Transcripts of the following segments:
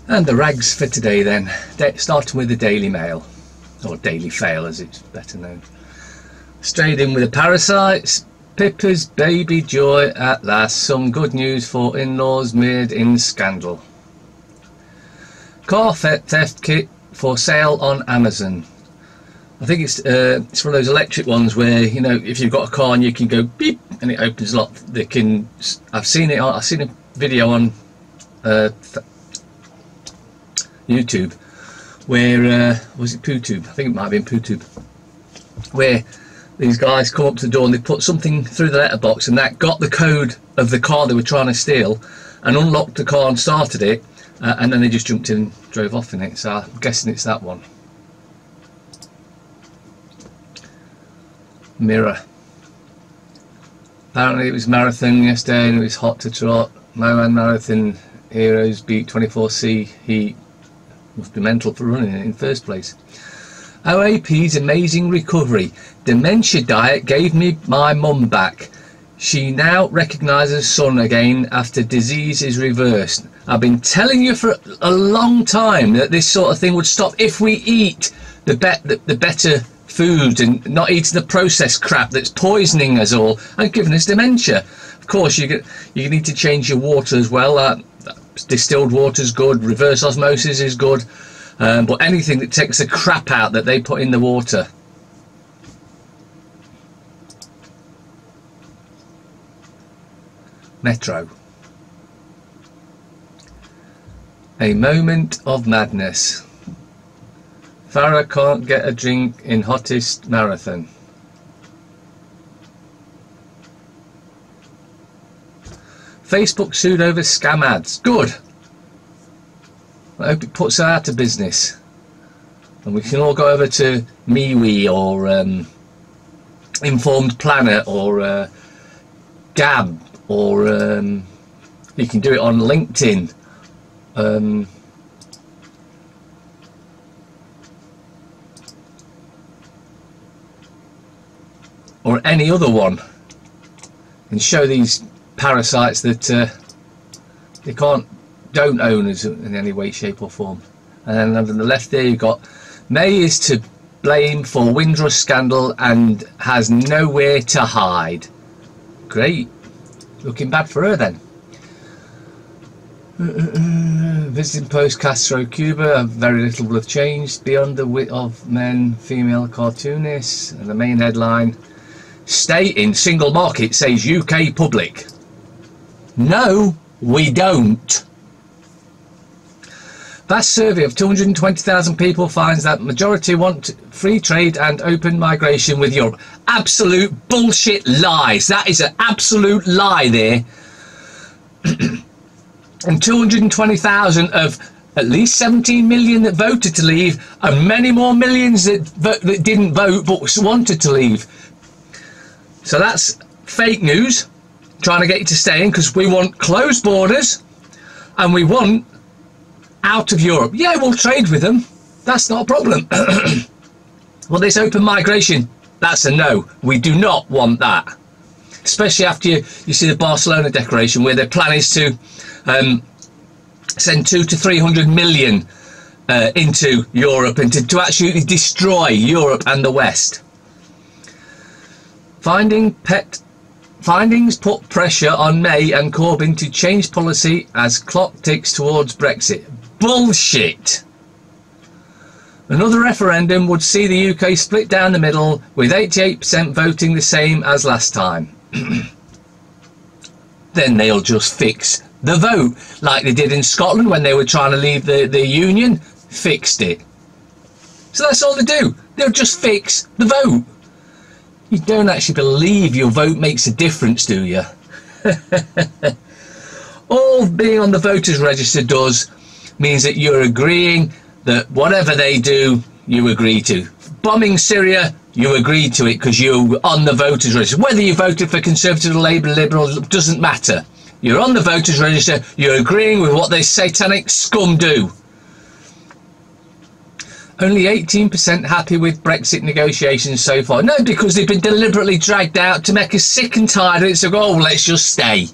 And the rags for today then, starting with the Daily Mail, or Daily Fail as it's better known. Straight in with the parasites. Pippa's baby joy at last. Some good news for in-laws made in scandal. Car theft kit for sale on Amazon. I think it's one of those electric ones where, you know, if you've got a car and you can go beep and it opens a lock. They can. I've seen a video on YouTube where was it PooTube? I think it might have been PooTube, where these guys come up to the door and they put something through the letterbox and that got the code of the car they were trying to steal and unlocked the car and started it, and then they just jumped in and drove off in it. So I'm guessing it's that one. Mirror. Apparently it was marathon yesterday and it was hot to trot. Moan Marathon Heroes beat 24C. He must be mental for running it in the first place. OAP's amazing recovery. Dementia diet gave me my mum back. She now recognises son again after disease is reversed. I've been telling you for a long time that this sort of thing would stop if we eat the better food and not eating the processed crap that's poisoning us all and giving us dementia. Of course, you need to change your water as well. Distilled water is good. Reverse osmosis is good. But anything that takes the crap out that they put in the water. Metro. A moment of madness. Farah can't get a drink in hottest marathon. Facebook sued over scam ads. Good. I hope it puts her out of business. And we can all go over to MeWe or Informed Planet or Gab, or you can do it on LinkedIn. Or any other one, and show these parasites that they don't own us in any way, shape or form. And then on the left there you've got May is to blame for Windrush scandal and has nowhere to hide. Great, looking bad for her then. Visiting post Castro Cuba, very little will have changed beyond the wit of men, female cartoonists. And the main headline: stay in single market, says UK public. No, we don't. Vast survey of 220,000 people finds that majority want free trade and open migration with Europe. Absolute bullshit lies. That is an absolute lie there. And 220,000 of at least 17 million that voted to leave, and many more millions that didn't vote but wanted to leave. So that's fake news, trying to get you to stay in, because we want closed borders and we want out of Europe. Yeah, we'll trade with them. That's not a problem. Well, this open migration, that's a no. We do not want that. Especially after you see the Barcelona declaration, where their plan is to send 200 to 300 million into Europe and to actually destroy Europe and the West. Findings put pressure on May and Corbyn to change policy as clock ticks towards Brexit. Bullshit! Another referendum would see the UK split down the middle, with 88% voting the same as last time. Then they'll just fix the vote, like they did in Scotland when they were trying to leave the Union. Fixed it. So that's all they do. They'll just fix the vote. You don't actually believe your vote makes a difference, do you? All being on the voters register does means that you're agreeing that whatever they do, you agree to. Bombing Syria, you agreed to it because you're on the voters register. Whether you voted for Conservative, Labour, Liberal, doesn't matter. You're on the voters register, you're agreeing with what this satanic scum do. Only 18% happy with Brexit negotiations so far. No, because they've been deliberately dragged out to make us sick and tired of it. So, oh, let's just stay.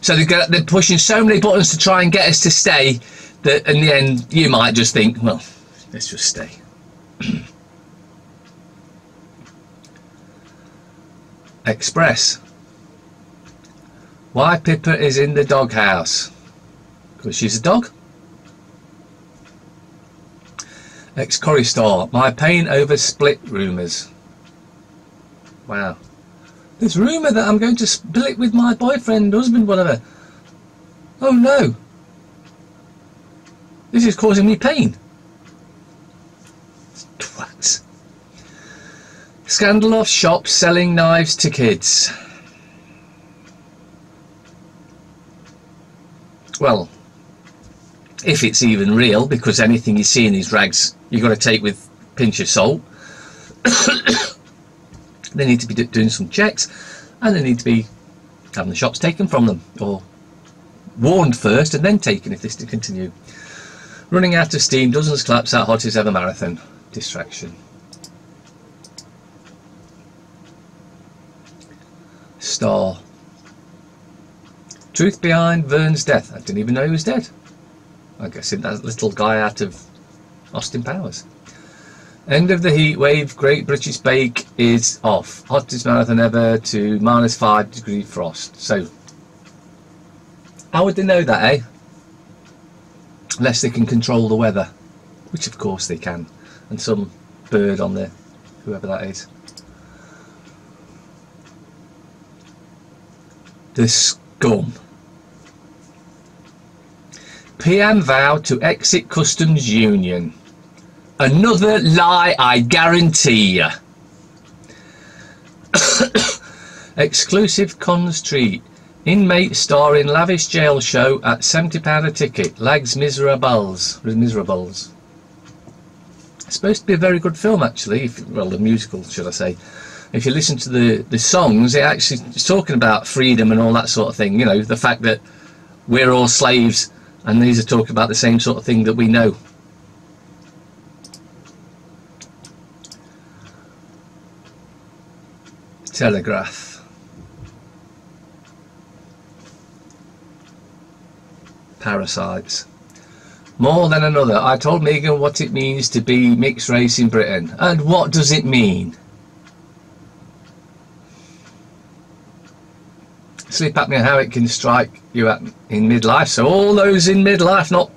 So they're pushing so many buttons to try and get us to stay that in the end you might just think, well, let's just stay. Express. Why Pippa is in the doghouse? Because she's a dog. Ex-Choristar. My pain over split rumours. Wow. This rumour that I'm going to split with my boyfriend, husband, whatever. Oh no. This is causing me pain. Twats. Scandal of shops selling knives to kids. Well, if it's even real, because anything you see in these rags you've got to take with a pinch of salt. They need to be doing some checks, and they need to be having the shops taken from them, or warned first and then taken if this to continue. Running out of steam, dozens collapse out hottest ever marathon. Distraction. Star. Truth behind Vern's death. I didn't even know he was dead. I guess that little guy out of Austin Powers. End of the heat wave. Great British Bake is off. Hottest marathon ever to -5 degree frost. So, how would they know that, eh? Unless they can control the weather, which of course they can, and some bird on there, whoever that is. The scum. PM vow to exit customs union. Another lie, I guarantee you. Exclusive cons treat. Inmate star in lavish jail show at £70 a ticket. Lags miserables. It's supposed to be a very good film, actually. Well, the musical, should I say. If you listen to the songs, it actually is talking about freedom and all that sort of thing. You know, the fact that we're all slaves, and these are talking about the same sort of thing that we know. Telegraph. Parasites. More than another. I told Megan what it means to be mixed race in Britain. And what does it mean? Sleep apnea, how it can strike you in midlife. So all those in midlife, not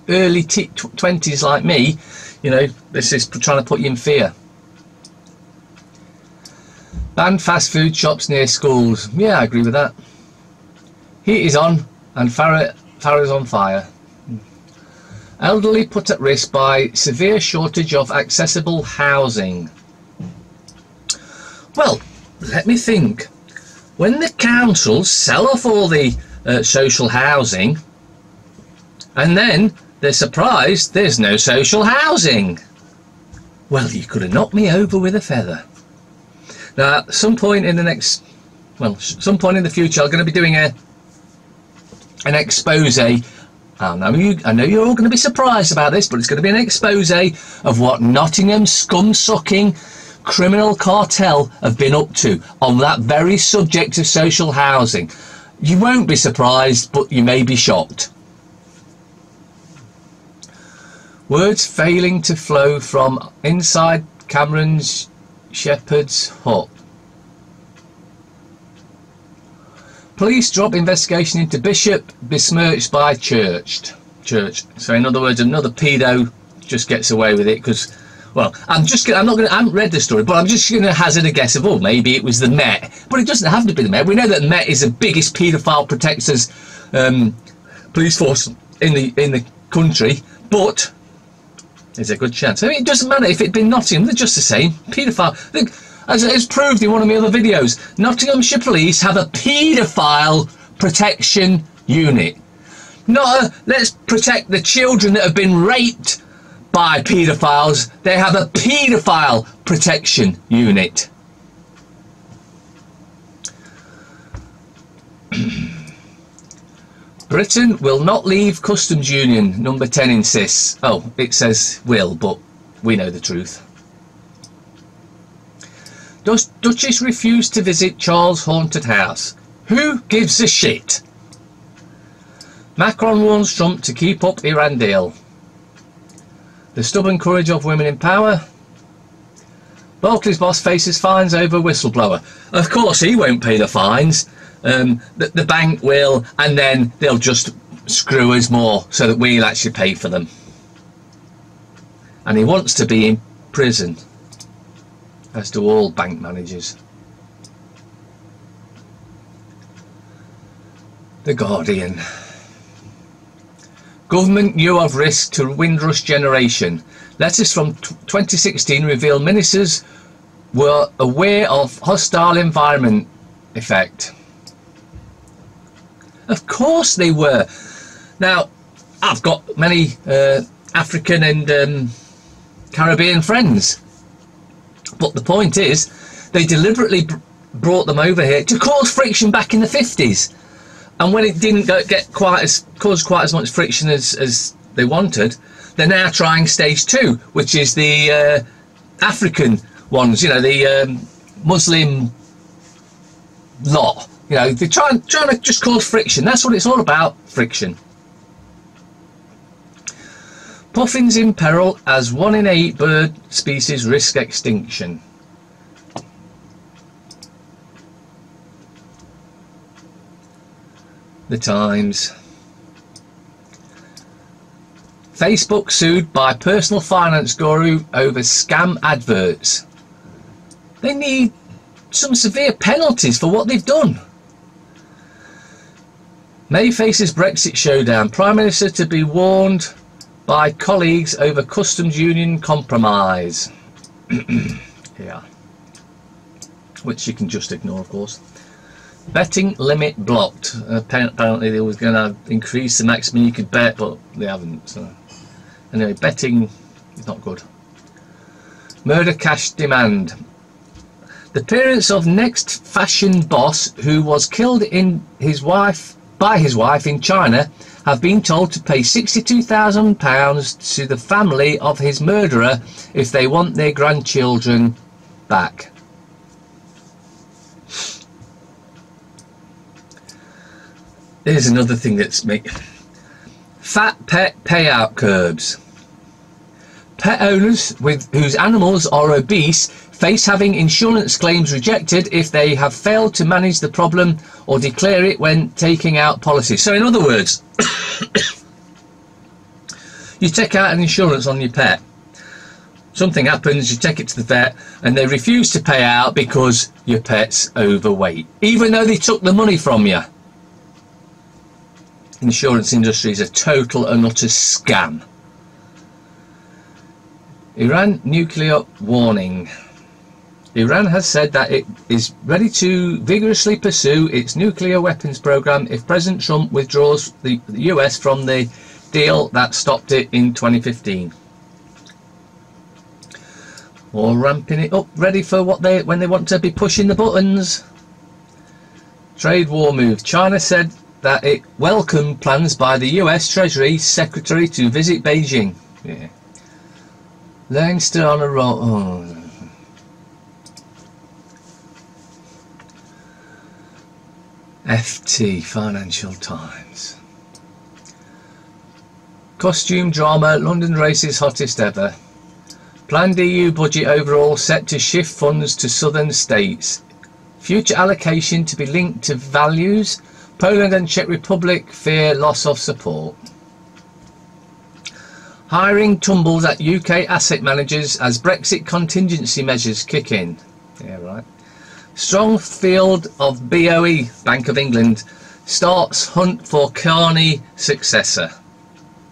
early 20s like me, you know, this is trying to put you in fear. Ban fast food shops near schools. Yeah, I agree with that. Heat is on and Farrah's on fire. Elderly put at risk by severe shortage of accessible housing. Well, let me think. When the councils sell off all the social housing, and then they're surprised there's no social housing. Well, you could have knocked me over with a feather. Now, at some point in the next, well, some point in the future, I'm going to be doing an expose. I know you're all going to be surprised about this, but it's going to be an expose of what Nottingham scum-sucking criminal cartel have been up to on that very subject of social housing. You won't be surprised, but you may be shocked. Words failing to flow from inside Cameron's shepherd's hut. Police drop investigation into Bishop besmirched by church. So in other words, another pedo just gets away with it because, well, I haven't read the story, but I'm just going to hazard a guess of, oh, maybe it was the Met. But it doesn't have to be the Met. We know that the Met is the biggest paedophile protectors police force in the country, but there's a good chance. I mean, it doesn't matter if it'd been Nottingham, they're just the same. Paedophile. As it's proved in one of my other videos, Nottinghamshire Police have a paedophile protection unit. Not a, let's protect the children that have been raped by paedophiles. They have a paedophile protection unit. Britain will not leave customs union, number 10 insists. Oh, it says will, but we know the truth. Duchess refused to visit Charles' haunted house. Who gives a shit? Macron warns Trump to keep up Iran deal. The stubborn courage of women in power. Barclays boss faces fines over whistleblower. Of course he won't pay the fines. The bank will, and then they'll just screw us more so that we'll actually pay for them. And he wants to be in prison, as do all bank managers. The Guardian. Government knew of risk to Windrush generation. Letters from 2016 reveal ministers were aware of hostile environment effect. Of course they were. Now, I've got many African and Caribbean friends, but the point is they deliberately brought them over here to cause friction back in the 50s. And when it didn't cause quite as much friction as they wanted, they're now trying stage 2, which is the African ones, you know, the Muslim lot. You know, they're trying to just cause friction. That's what it's all about, friction. Puffins in peril as 1 in 8 bird species risk extinction. The Times. Facebook sued by personal finance guru over scam adverts. They need some severe penalties for what they've done. May faces Brexit showdown. Prime Minister to be warned by colleagues over customs union compromise. Yeah. Which you can just ignore, of course. Betting limit blocked. Apparently they were going to increase the maximum you could bet, but they haven't. So anyway, betting is not good. Murder cash demand. The parents of next fashion boss who was killed by his wife in China have been told to pay £62,000 to the family of his murderer if they want their grandchildren back. Here's another thing that's fat pet payout curbs. Pet owners whose animals are obese face having insurance claims rejected if they have failed to manage the problem or declare it when taking out policies. So in other words, you take out an insurance on your pet, something happens, you take it to the vet and they refuse to pay out because your pet's overweight, even though they took the money from you. Insurance industry is a total and utter scam. Iran nuclear warning. Iran has said that it is ready to vigorously pursue its nuclear weapons program if President Trump withdraws the US from the deal that stopped it in 2015. Or ramping it up, ready for when they want to be pushing the buttons. Trade war move. China said that it welcomed plans by the US Treasury Secretary to visit Beijing. Yeah. Leinster on a roll. Oh. FT, Financial Times. Costume drama, London races hottest ever. Planned EU budget overall set to shift funds to southern states. Future allocation to be linked to values. Poland and Czech Republic fear loss of support. Hiring tumbles at UK asset managers as Brexit contingency measures kick in. Yeah, right. Strong field of BOE, Bank of England, starts hunt for Carney successor.